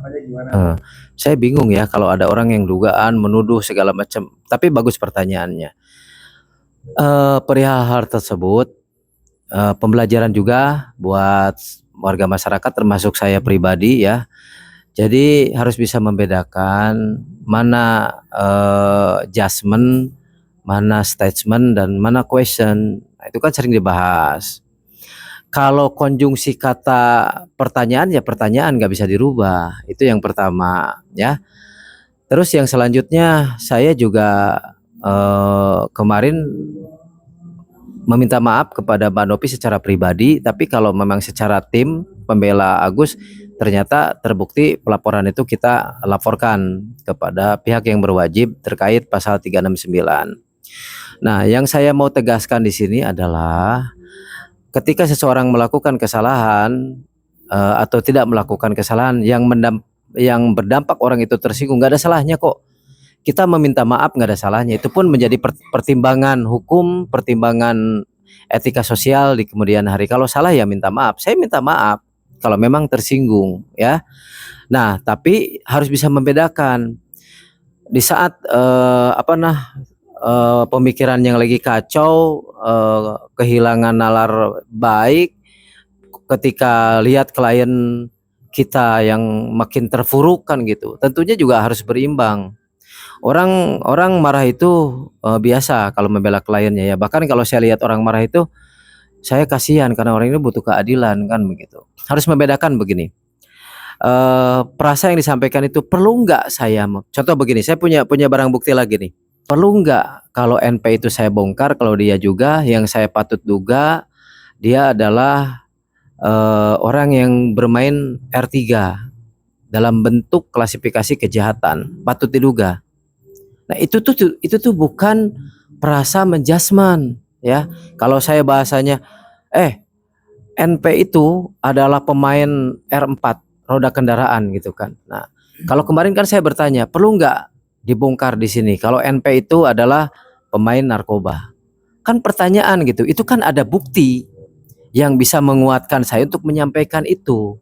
penerapannya gimana? Saya bingung ya kalau ada orang yang dugaan, menuduh segala macam. Tapi bagus pertanyaannya. Perihal hal tersebut, pembelajaran juga buat warga masyarakat termasuk saya pribadi ya. Jadi harus bisa membedakan mana judgment, mana statement, dan mana question. Nah, itu kan sering dibahas. Kalau konjungsi kata pertanyaan ya pertanyaan, nggak bisa dirubah. Itu yang pertama ya. Terus yang selanjutnya saya juga kemarin meminta maaf kepada Mbak Novi secara pribadi, tapi kalau memang secara tim pembela Agus ternyata terbukti pelaporan itu kita laporkan kepada pihak yang berwajib terkait pasal 369. Nah, yang saya mau tegaskan di sini adalah ketika seseorang melakukan kesalahan atau tidak melakukan kesalahan yang berdampak orang itu tersinggung, nggak ada salahnya kok. Kita meminta maaf, nggak ada salahnya. Itu pun menjadi pertimbangan hukum, pertimbangan etika sosial di kemudian hari. Kalau salah ya minta maaf. Saya minta maaf kalau memang tersinggung ya. Nah, tapi harus bisa membedakan di saat pemikiran yang lagi kacau, kehilangan nalar baik, ketika lihat klien kita yang makin terpuruk kan gitu. Tentunya juga harus berimbang. Orang marah itu biasa kalau membela kliennya ya. Bahkan kalau saya lihat orang marah itu, saya kasihan karena orang ini butuh keadilan kan begitu. Harus membedakan begini. Perasa yang disampaikan itu perlu nggak saya? Contoh begini, saya punya barang bukti lagi nih. Perlu nggak kalau NP itu saya bongkar kalau dia juga yang saya patut duga dia adalah orang yang bermain R3 dalam bentuk klasifikasi kejahatan, patut diduga. Nah, itu tuh bukan perasa menjasman ya. Kalau saya bahasanya NP itu adalah pemain R4 roda kendaraan gitu kan. Nah, kalau kemarin kan saya bertanya, perlu nggak dibongkar di sini kalau NP itu adalah pemain narkoba? Kan pertanyaan gitu. Itu kan ada bukti yang bisa menguatkan saya untuk menyampaikan itu.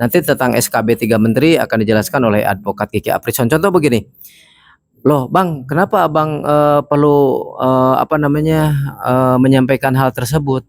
Nanti tentang SKB 3 Menteri akan dijelaskan oleh advokat Kiki Aprison. Contoh begini. Loh, Bang, kenapa Abang perlu menyampaikan hal tersebut?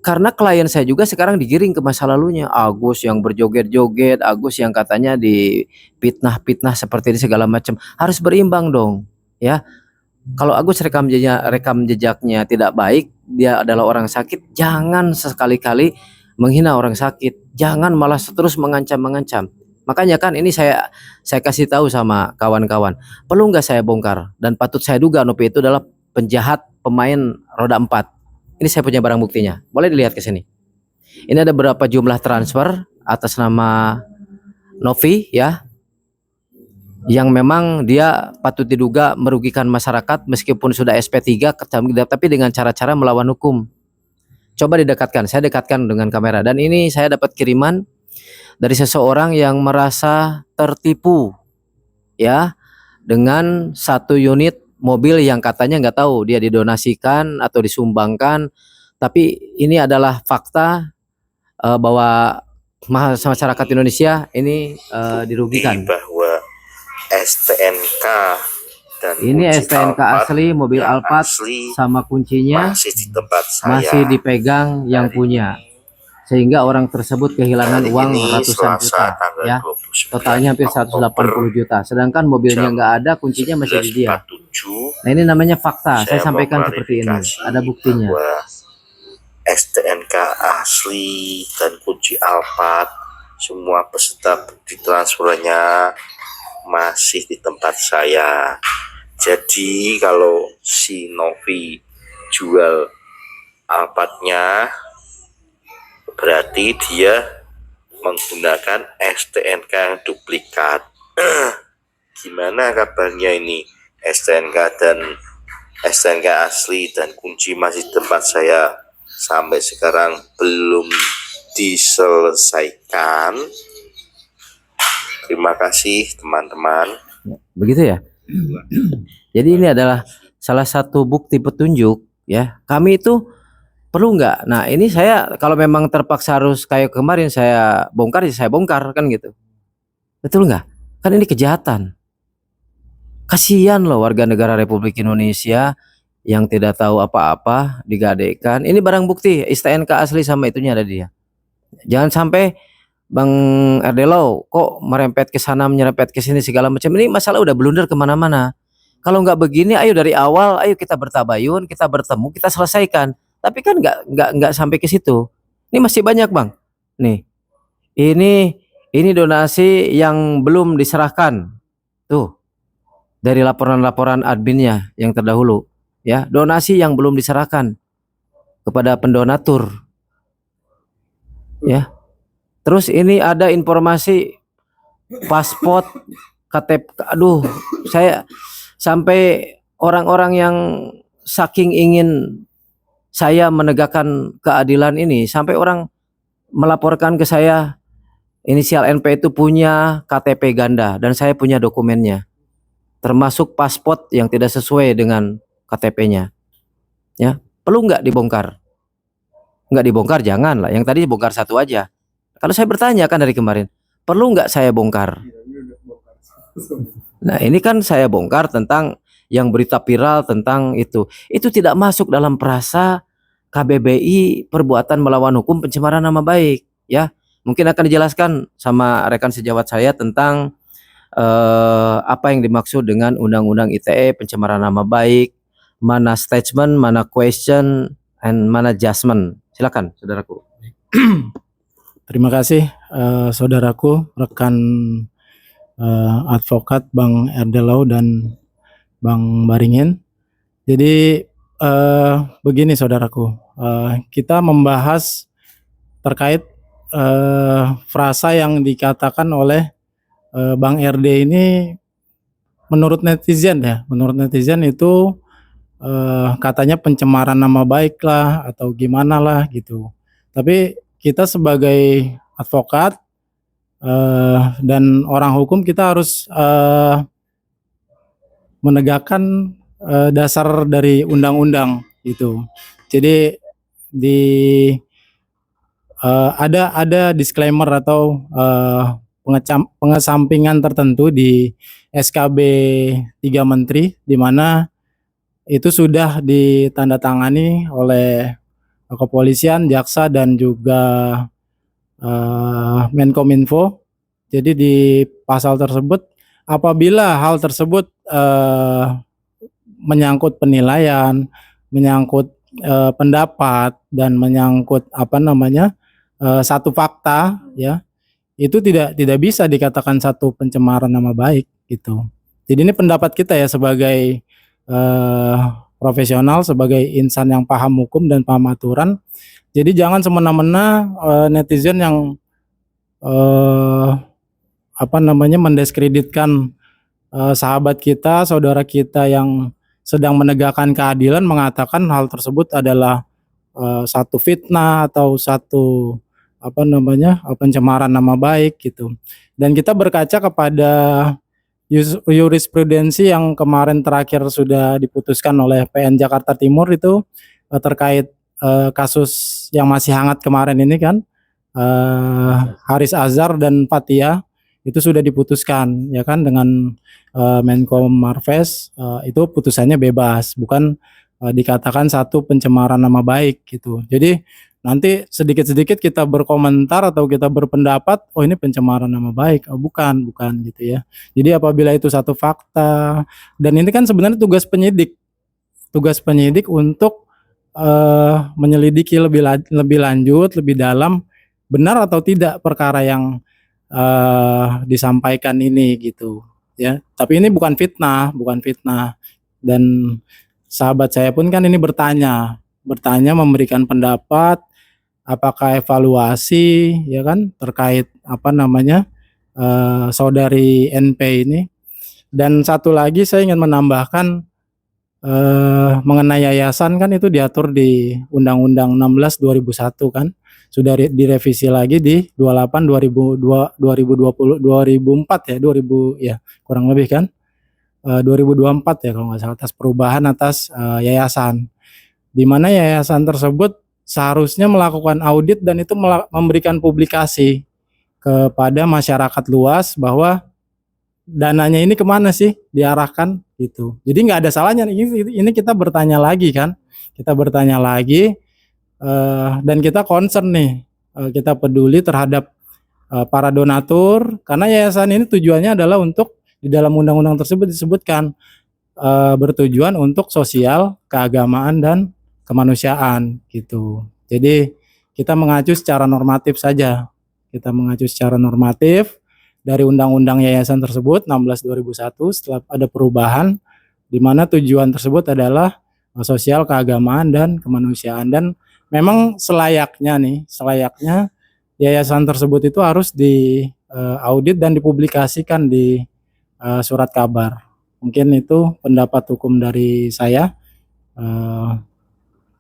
Karena klien saya juga sekarang digiring ke masa lalunya. Agus yang berjoget-joget, Agus yang katanya difitnah-fitnah seperti ini segala macam. Harus berimbang dong, ya. Kalau Agus rekam jejaknya tidak baik, dia adalah orang sakit, jangan sekali-kali menghina orang sakit. Jangan malah terus mengancam-mengancam. Makanya kan ini saya kasih tahu sama kawan-kawan. Perlu nggak saya bongkar? Dan patut saya duga Nopi itu adalah penjahat pemain roda 4. Ini saya punya barang buktinya. Boleh dilihat ke sini. Ini ada berapa jumlah transfer atas nama Novi ya. Yang memang dia patut diduga merugikan masyarakat meskipun sudah SP3 tapi dengan cara-cara melawan hukum. Coba didekatkan. Saya dekatkan dengan kamera dan ini saya dapat kiriman dari seseorang yang merasa tertipu ya dengan satu unit mobil yang katanya nggak tahu dia didonasikan atau disumbangkan, tapi ini adalah fakta bahwa masyarakat Indonesia ini dirugikan. Bahwa STNK dan ini STNK asli mobil Alphard sama kuncinya masih di tempat saya, masih dipegang yang punya. Sehingga orang tersebut kehilangan uang ratusan juta ya, totalnya hampir 180 juta, sedangkan mobilnya nggak ada, kuncinya masih di dia. Nah, ini namanya fakta, saya sampaikan seperti ini, ada buktinya. STNK asli dan kunci Alphard semua peserta bukti transfernya masih di tempat saya. Jadi kalau si Novi jual Alphardnya berarti dia menggunakan STNK yang duplikat. Gimana kabarnya ini? STNK asli dan kunci masih di tempat saya sampai sekarang belum diselesaikan. Terima kasih teman-teman. Begitu ya. Jadi ini adalah salah satu bukti petunjuk ya. Kami itu perlu nggak? Nah, ini saya kalau memang terpaksa harus kayak kemarin saya bongkar, ya saya bongkar kan gitu. Betul nggak? Kan ini kejahatan. Kasihan loh warga negara Republik Indonesia yang tidak tahu apa-apa digadaikan. Ini barang bukti STNK asli sama itunya ada dia. Jangan sampai Bang Erdelo kok merempet ke sana, menyerempet ke sini segala macam. Ini masalah udah blunder kemana-mana. Kalau nggak begini, ayo dari awal, ayo kita bertabayun, kita bertemu, kita selesaikan. Tapi kan nggak sampai ke situ. Ini masih banyak bang. Nih, ini ini donasi yang belum diserahkan. Tuh, dari laporan-laporan adminnya yang terdahulu, ya, donasi yang belum diserahkan kepada pendonatur, ya. Terus ini ada informasi paspor, KTP, aduh, saya sampai orang-orang yang saking ingin saya menegakkan keadilan ini, sampai orang melaporkan ke saya, inisial NP itu punya KTP ganda dan saya punya dokumennya, termasuk paspor yang tidak sesuai dengan KTP-nya. Ya, perlu nggak dibongkar? Nggak dibongkar, jangan lah. Yang tadi bongkar satu aja. Kalau saya bertanya kan dari kemarin, perlu nggak saya bongkar? Nah, ini kan saya bongkar tentang yang berita viral tentang itu. Itu tidak masuk dalam frasa KBBI perbuatan melawan hukum pencemaran nama baik, ya. Mungkin akan dijelaskan sama rekan sejawat saya tentang apa yang dimaksud dengan Undang-Undang ITE pencemaran nama baik, mana statement, mana question, and mana judgment. Silakan, saudaraku. Terima kasih saudaraku, rekan advokat Bang Erdelo dan Bang Baringin. Jadi begini saudaraku, kita membahas terkait frasa yang dikatakan oleh Bang RD ini menurut netizen ya, menurut netizen itu katanya pencemaran nama baik lah atau gimana lah gitu. Tapi kita sebagai advokat dan orang hukum kita harus menegakkan dasar dari undang-undang gitu. Jadi di ada disclaimer atau pengesampingan tertentu di SKB 3 Menteri di mana itu sudah ditandatangani oleh kepolisian, jaksa dan juga Menkominfo. Jadi di pasal tersebut apabila hal tersebut menyangkut penilaian, menyangkut pendapat dan menyangkut satu fakta ya, itu tidak bisa dikatakan satu pencemaran nama baik gitu. Jadi ini pendapat kita ya sebagai profesional, sebagai insan yang paham hukum dan paham aturan. Jadi jangan semena-mena netizen yang mendiskreditkan sahabat kita, saudara kita yang sedang menegakkan keadilan, mengatakan hal tersebut adalah satu fitnah atau satu pencemaran nama baik gitu. Dan kita berkaca kepada jurisprudensi yang kemarin terakhir sudah diputuskan oleh PN Jakarta Timur itu terkait kasus yang masih hangat kemarin ini kan, Haris Azhar dan Fathia, itu sudah diputuskan ya kan dengan Menko Marves, itu putusannya bebas, bukan dikatakan satu pencemaran nama baik gitu. Jadi nanti sedikit-sedikit kita berkomentar atau kita berpendapat, oh ini pencemaran nama baik, oh bukan gitu ya. Jadi apabila itu satu fakta, dan ini kan sebenarnya tugas penyidik untuk menyelidiki lebih lanjut, lebih dalam, benar atau tidak perkara yang disampaikan ini gitu ya. Tapi ini bukan fitnah dan sahabat saya pun kan ini bertanya memberikan pendapat apakah evaluasi ya kan terkait saudari NP ini. Dan satu lagi saya ingin menambahkan mengenai yayasan kan itu diatur di Undang-Undang 16 2001 kan, sudah direvisi lagi di 28 2020 2004 ya 2000 ya kurang lebih kan 2024 ya kalau nggak salah, atas perubahan atas yayasan, di mana yayasan tersebut seharusnya melakukan audit dan itu memberikan publikasi kepada masyarakat luas bahwa dananya ini kemana sih diarahkan gitu. Jadi nggak ada salahnya ini kita bertanya lagi kan, kita bertanya lagi dan kita concern nih, kita peduli terhadap para donatur karena yayasan ini tujuannya adalah untuk di dalam undang-undang tersebut disebutkan bertujuan untuk sosial, keagamaan dan kemanusiaan gitu. Jadi kita mengacu secara normatif saja. Kita mengacu secara normatif dari undang-undang yayasan tersebut 16/2001 setelah ada perubahan di mana tujuan tersebut adalah sosial, keagamaan dan kemanusiaan dan memang selayaknya yayasan tersebut itu harus di audit dan dipublikasikan di surat kabar. Mungkin itu pendapat hukum dari saya.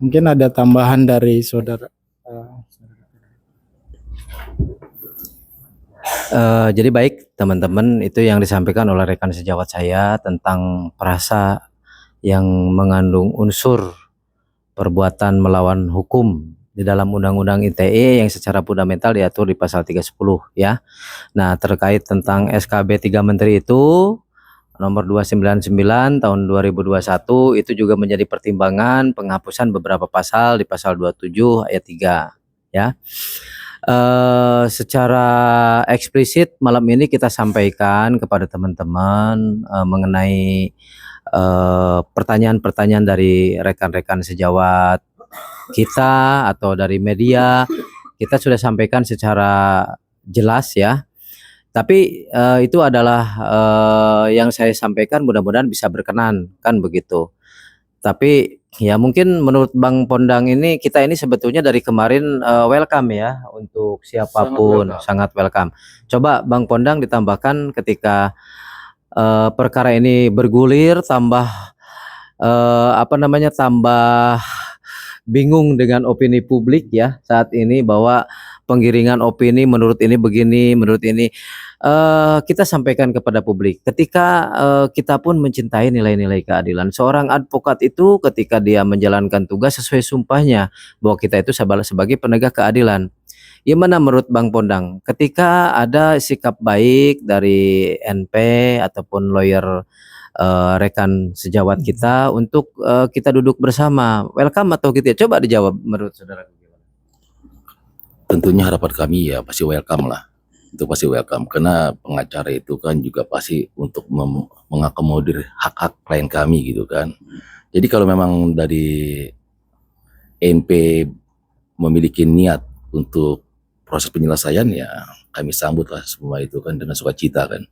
Mungkin ada tambahan dari saudara. Jadi baik teman-teman, itu yang disampaikan oleh rekan sejawat saya tentang perasa yang mengandung unsur perbuatan melawan hukum di dalam Undang-Undang ITE yang secara fundamental diatur di pasal 310 ya. Nah, terkait tentang SKB 3 Menteri itu nomor 299 tahun 2021 itu juga menjadi pertimbangan penghapusan beberapa pasal di pasal 27 ayat 3 ya. Secara eksplisit malam ini kita sampaikan kepada teman-teman mengenai pertanyaan-pertanyaan dari rekan-rekan sejawat kita atau dari media. Kita sudah sampaikan secara jelas ya. Tapi itu adalah yang saya sampaikan, mudah-mudahan bisa berkenan kan begitu. Tapi ya mungkin menurut Bang Pondang ini, kita ini sebetulnya dari kemarin welcome ya untuk siapapun, sangat welcome. Coba Bang Pondang ditambahkan ketika perkara ini bergulir, tambah tambah bingung dengan opini publik ya saat ini, bahwa penggiringan opini menurut ini begini, menurut ini kita sampaikan kepada publik. Ketika kita pun mencintai nilai-nilai keadilan, seorang advokat itu ketika dia menjalankan tugas sesuai sumpahnya bahwa kita itu sebagai penegak keadilan. Gimana menurut Bang Pondang ketika ada sikap baik dari NP ataupun lawyer rekan sejawat kita untuk kita duduk bersama, welcome atau gitu ya? Coba dijawab menurut saudara. Tentunya harapan kami ya pasti welcome lah, itu pasti welcome karena pengacara itu kan juga pasti untuk mengakomodir hak-hak klien kami gitu kan. Jadi kalau memang dari NP memiliki niat untuk proses penyelesaian ya kami sambut lah semua itu kan dengan sukacita kan,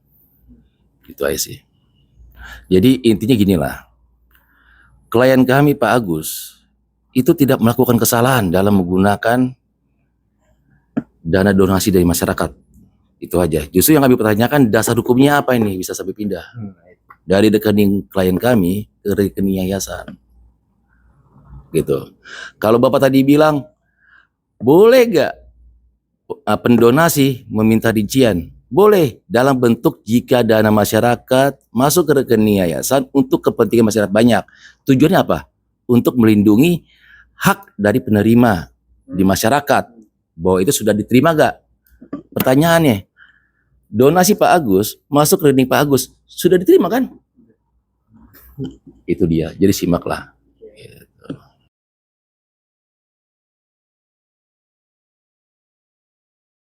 gitu aja sih. Jadi intinya gini lah, klien kami Pak Agus itu tidak melakukan kesalahan dalam menggunakan dana donasi dari masyarakat. Itu aja. Justru yang kami pertanyakan dasar hukumnya apa ini bisa sampai pindah dari rekening klien kami ke rekening yayasan. Gitu. Kalau Bapak tadi bilang boleh gak pendonasi meminta rincian? Boleh, dalam bentuk jika dana masyarakat masuk ke rekening yayasan untuk kepentingan masyarakat banyak. Tujuannya apa? Untuk melindungi hak dari penerima di masyarakat. Bahwa itu sudah diterima gak? Pertanyaannya, donasi Pak Agus masuk ke rekening Pak Agus sudah diterima kan? Itu dia. Jadi simaklah.